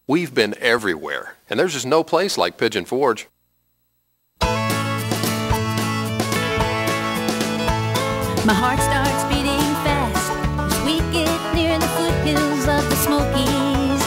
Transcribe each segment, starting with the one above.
We've been everywhere, and there's just no place like Pigeon Forge. My heart starts beating fast as we get near the foothills of the Smokies.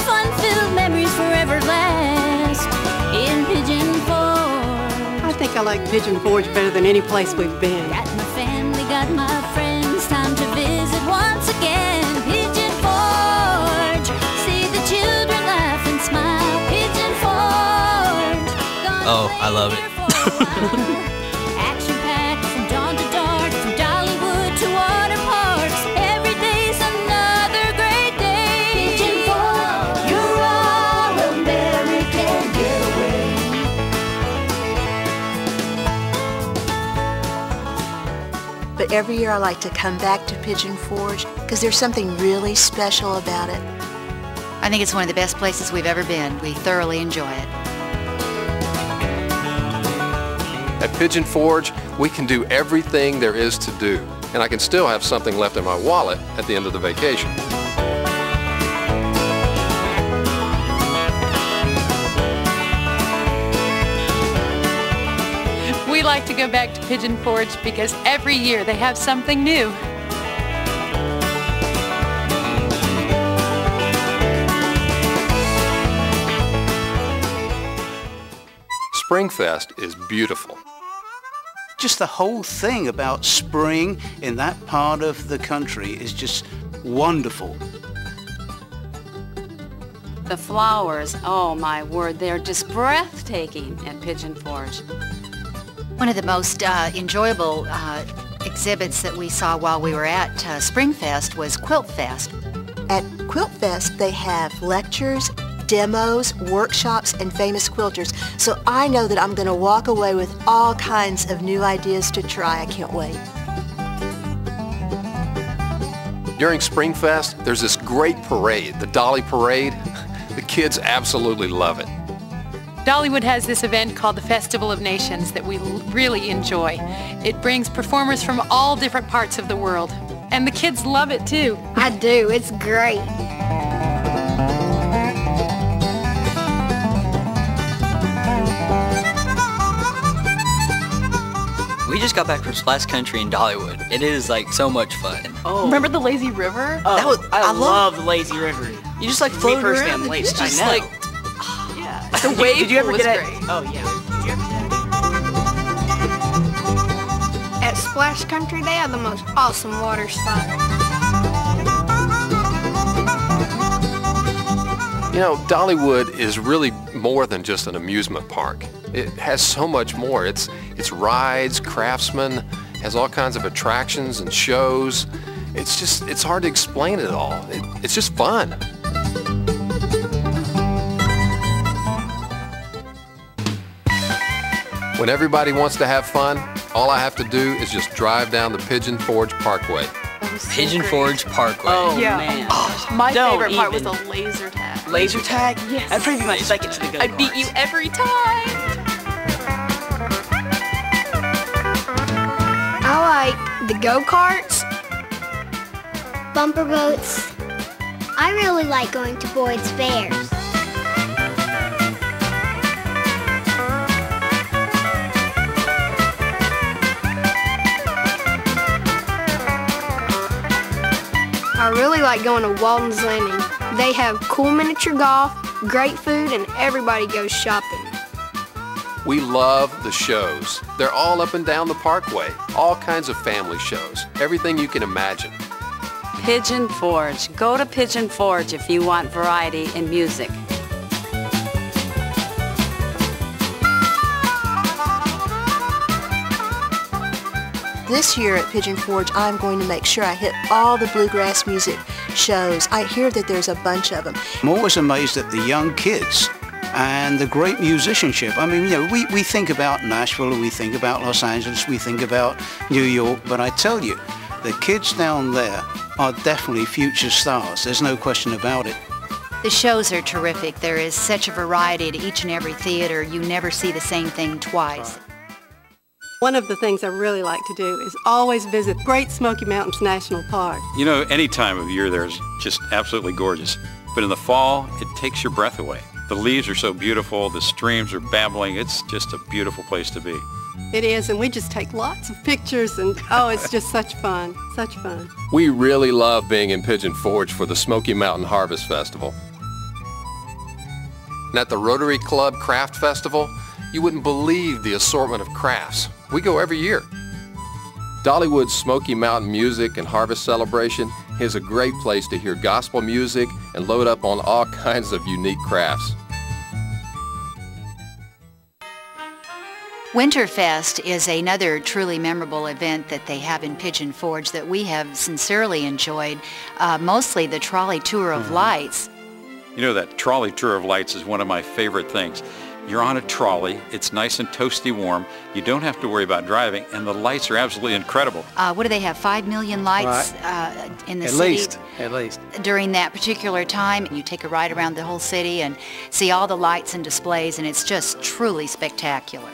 Fun-filled memories forever last in Pigeon Forge. I think I like Pigeon Forge better than any place we've been. Got my family, got my friends, time to visit once again. Pigeon Forge, see the children laugh and smile. Pigeon Forge. Oh, I love it. Action-packed from dawn to dark, from Dollywood to water parks. Every day's another great day. Pigeon Forge, you're all American getaway. But every year I like to come back to Pigeon Forge because there's something really special about it. I think it's one of the best places we've ever been. We thoroughly enjoy it. At Pigeon Forge, we can do everything there is to do, and I can still have something left in my wallet at the end of the vacation. We like to go back to Pigeon Forge because every year they have something new. Springfest is beautiful. Just the whole thing about spring in that part of the country is just wonderful. The flowers, oh my word, they're just breathtaking at Pigeon Forge. One of the most enjoyable exhibits that we saw while we were at Springfest was Quilt Fest. At Quilt Fest, they have lectures, demos, workshops, and famous quilters. So I know that I'm going to walk away with all kinds of new ideas to try. I can't wait. During Springfest, there's this great parade, the Dolly Parade. The kids absolutely love it. Dollywood has this event called the Festival of Nations that we really enjoy. It brings performers from all different parts of the world, and the kids love it too. I do. It's great. We just got back from Splash Country in Dollywood. It is like so much fun. Oh. Remember the lazy river? Oh, I love the lazy river. You just like floated around. It's just I know. like, yeah. The wave Did you ever pool get was it? great. Oh yeah. Did you ever get it? At Splash Country, they have the most awesome water slides. You know, Dollywood is really more than just an amusement park. It has so much more. It's rides, craftsmen, has all kinds of attractions and shows. It's hard to explain it all. It's just fun. When everybody wants to have fun, all I have to do is just drive down the Pigeon Forge Parkway. Pigeon Forge Parkway. Oh Yeah. man. My Don't favorite part was even. the laser tag. Laser tag? Yes. That'd probably be my second to the go-karts. I beat you every time. I like the go-karts, bumper boats. I really like going to Boyd's Fairs. I really like going to Walden's Landing. They have cool miniature golf, great food, and everybody goes shopping. We love the shows. They're all up and down the parkway. All kinds of family shows. Everything you can imagine. Pigeon Forge. Go to Pigeon Forge if you want variety in music. This year at Pigeon Forge, I'm going to make sure I hit all the bluegrass music shows. I hear that there's a bunch of them. I'm always amazed at the young kids and the great musicianship. I mean, you know, we think about Nashville, we think about Los Angeles, we think about New York, but I tell you, the kids down there are definitely future stars. There's no question about it. The shows are terrific. There is such a variety at each and every theater. You never see the same thing twice. One of the things I really like to do is always visit Great Smoky Mountains National Park. You know, any time of year there is just absolutely gorgeous. but in the fall, it takes your breath away. The leaves are so beautiful, the streams are babbling. It's just a beautiful place to be. It is, and we just take lots of pictures, and oh, it's just such fun, such fun. We really love being in Pigeon Forge for the Smoky Mountain Harvest Festival. And at the Rotary Club Craft Festival, you wouldn't believe the assortment of crafts. We go every year. Dollywood's Smoky Mountain Music and Harvest Celebration is a great place to hear gospel music and load up on all kinds of unique crafts. Winterfest is another truly memorable event that they have in Pigeon Forge that we have sincerely enjoyed, mostly the trolley tour of lights. You know, that trolley tour of lights is one of my favorite things. You're on a trolley, it's nice and toasty warm, you don't have to worry about driving, and the lights are absolutely incredible. What do they have, 5 million lights in the city? At least. During that particular time, you take a ride around the whole city and see all the lights and displays, and it's just truly spectacular.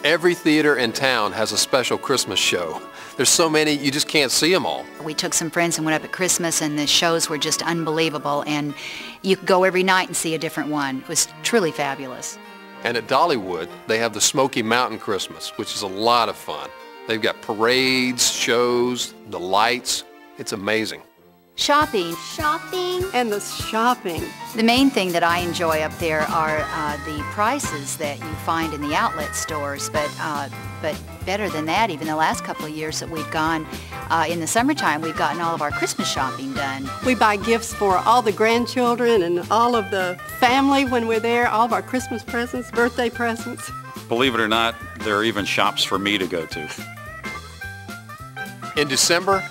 Every theater in town has a special Christmas show. There's so many, you just can't see them all. We took some friends and went up at Christmas, and the shows were just unbelievable, and you could go every night and see a different one. It was truly fabulous. And at Dollywood, they have the Smoky Mountain Christmas, which is a lot of fun. They've got parades, shows, the lights. It's amazing. Shopping. And the shopping. The main thing that I enjoy up there are the prices that you find in the outlet stores, but better than that, even the last couple of years that we've gone, in the summertime, we've gotten all of our Christmas shopping done. We buy gifts for all the grandchildren and all of the family when we're there, all of our Christmas presents, birthday presents. Believe it or not, there are even shops for me to go to. In December,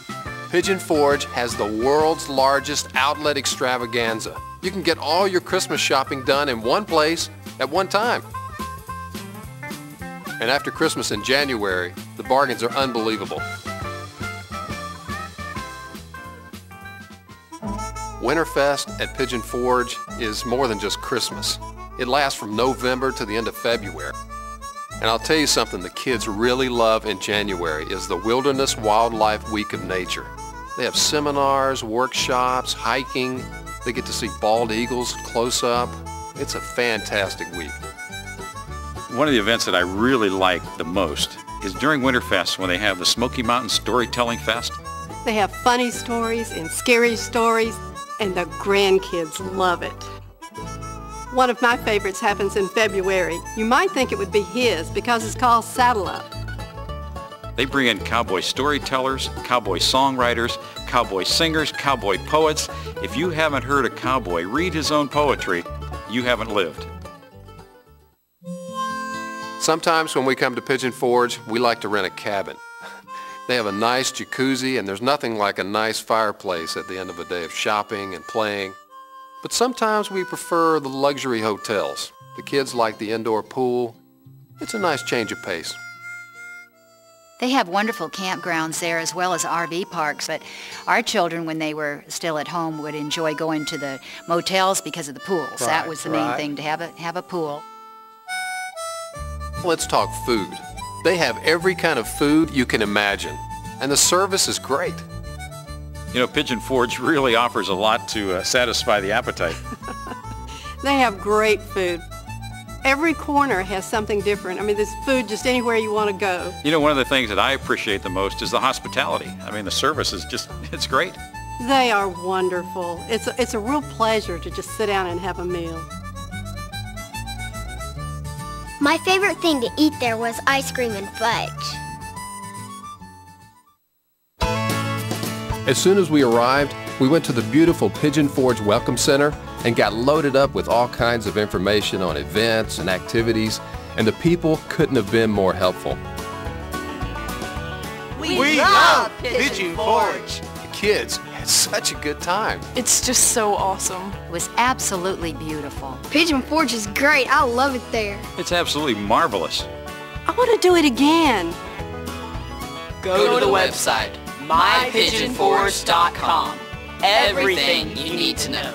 Pigeon Forge has the world's largest outlet extravaganza. You can get all your Christmas shopping done in one place at one time. And after Christmas in January, the bargains are unbelievable. Winterfest at Pigeon Forge is more than just Christmas. It lasts from November to the end of February. And I'll tell you something the kids really love in January is the Wilderness Wildlife Week of Nature. They have seminars, workshops, hiking. They get to see bald eagles close up. It's a fantastic week. One of the events that I really like the most is during Winterfest when they have the Smoky Mountain Storytelling Fest. They have funny stories and scary stories, and the grandkids love it. One of my favorites happens in February. You might think it would be his because it's called Saddle Up. They bring in cowboy storytellers, cowboy songwriters, cowboy singers, cowboy poets. If you haven't heard a cowboy read his own poetry, you haven't lived. Sometimes when we come to Pigeon Forge, we like to rent a cabin. They have a nice jacuzzi, and there's nothing like a nice fireplace at the end of a day of shopping and playing. But sometimes we prefer the luxury hotels. The kids like the indoor pool. It's a nice change of pace. They have wonderful campgrounds there as well as RV parks, but our children, when they were still at home, would enjoy going to the motels because of the pools. That was the main thing, to have a pool. Let's talk food. They have every kind of food you can imagine, and the service is great. You know, Pigeon Forge really offers a lot to satisfy the appetite. They have great food. Every corner has something different. I mean, there's food just anywhere you want to go. You know, one of the things that I appreciate the most is the hospitality. I mean, the service is just, it's great. They are wonderful. It's a real pleasure to just sit down and have a meal. My favorite thing to eat there was ice cream and fudge. As soon as we arrived, we went to the beautiful Pigeon Forge Welcome Center and got loaded up with all kinds of information on events and activities, and the people couldn't have been more helpful. We love Pigeon Forge. The kids had such a good time. It's just so awesome. It was absolutely beautiful. Pigeon Forge is great. I love it there. It's absolutely marvelous. I want to do it again. Go to the website, mypigeonforge.com. Everything you need to know.